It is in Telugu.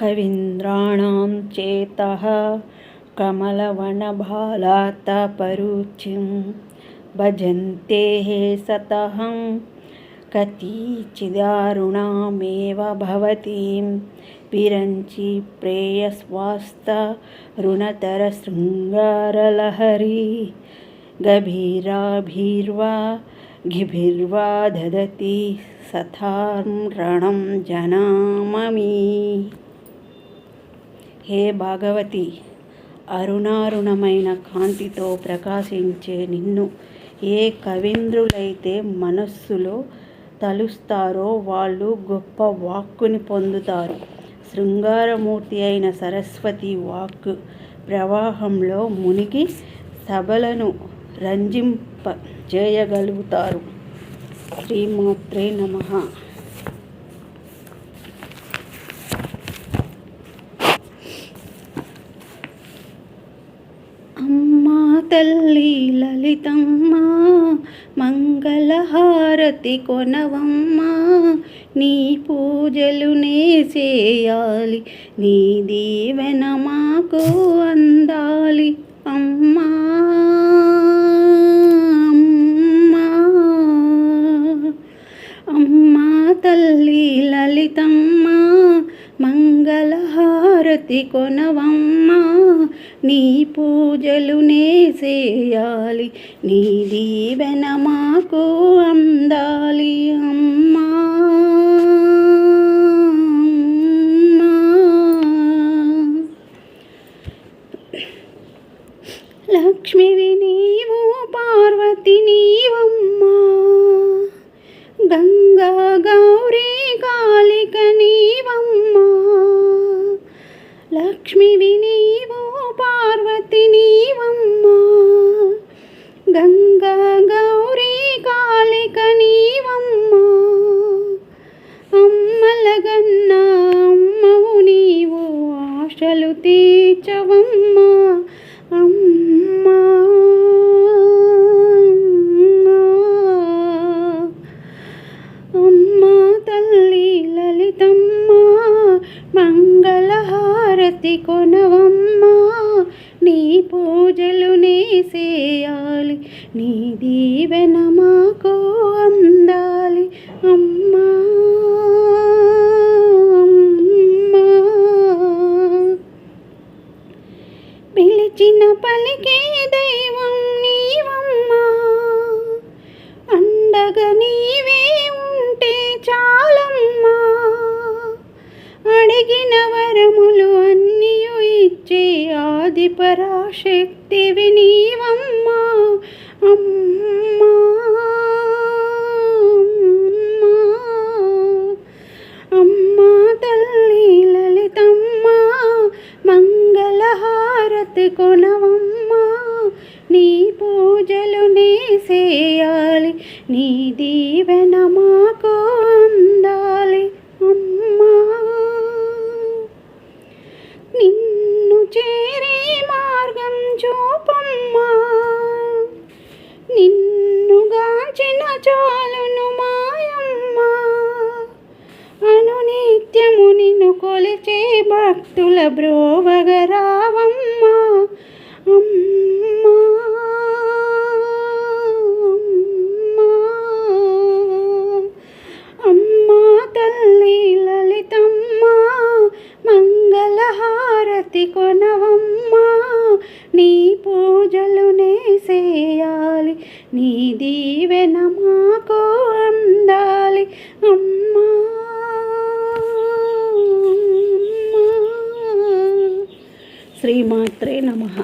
కవీంద్రాణం చేతః కమలవనబాలాతపరుచిం భజంతే సతతం కతిచిదారుణామేవ భవతీం విరంచి ప్రేయస్వాస్తరుణతరశృంగారలహరీ గభీరాభిర్వా దదతి సతారణం జనామమి. హే భాగవతి, అరుణారుణమైన కాంతితో ప్రకాశించే నిన్ను ఏ కవీంద్రులైతే మనస్సులో తలుస్తారో వాళ్ళు గొప్ప వాక్కుని పొందుతారు. శృంగారమూర్తి అయిన సరస్వతి వాక్ ప్రవాహంలో మునిగి సభలను రంజింపజేయగలుగుతారు. శ్రీమాత్రే నమః. అమ్మా తల్లి లలితమ్మ, మంగళహారతి కొనవమ్మా, నీ పూజలు నే చేయాలి, నీ దీవెన మాకు అందాలి. అమ్మా అమ్మా తల్లి లలితమ్మ, మంగళహారతి కొనవమ్మా, నీ పూజలు నే చేయాలి, నీ దీవెన మాకు అందాలి. అమ్మా లక్ష్మివి నీవు, పార్వతి నీవమ్మా, గంగా గౌరీ కాళిక నీవమ్మా. లక్ష్మివి నీవు, పార్వతి నీవమ్మా, గంగా గౌరీ కాళిక నీవమ్మా. అమ్మలగన్న అమ్మవు నీవు, ఆశలు తీర్చవమ్మా. అమ్మా అమ్మా తల్లి లలితమ్మ, మంగళహారతి కొనవమ్మా, నీ పూజలు నే చేయాలి, నీ దీవెన మాకు అందాలి. అమ్మా పిలిచిన పలికే దైవం నీవమ్మా, అండగా నీవే ఉంటే చాలమ్మా. అడిగిన వరములు అన్నీయు ఇచ్చే ఆది పరాశక్తివి నీవమ్మా. అమ్మా అమ్మా తల్లి లలితమ్మ, మంగళహారతి కొనవమ్మా, నీ పూజలు నే చేయాలి, నీ దీవెన మాకు అందాలి. అమ్మా నిన్ను చేరే మార్గం చూపమ్మా, నిన్ను గాంచిన చాలును మాయమ్మా. అనునిత్యము నిన్ను కొలిచే భక్తుల బ్రోవగరావమ్మా. అమ్మా అమ్మా తల్లి లలితమ్మ, మంగళహారతి కొనవమ్మా, నీ పూజలు నే చేయాలి, నీ దీవెన మాకు అందాలి. అమ్మా శ్రీమాత్రే నమః.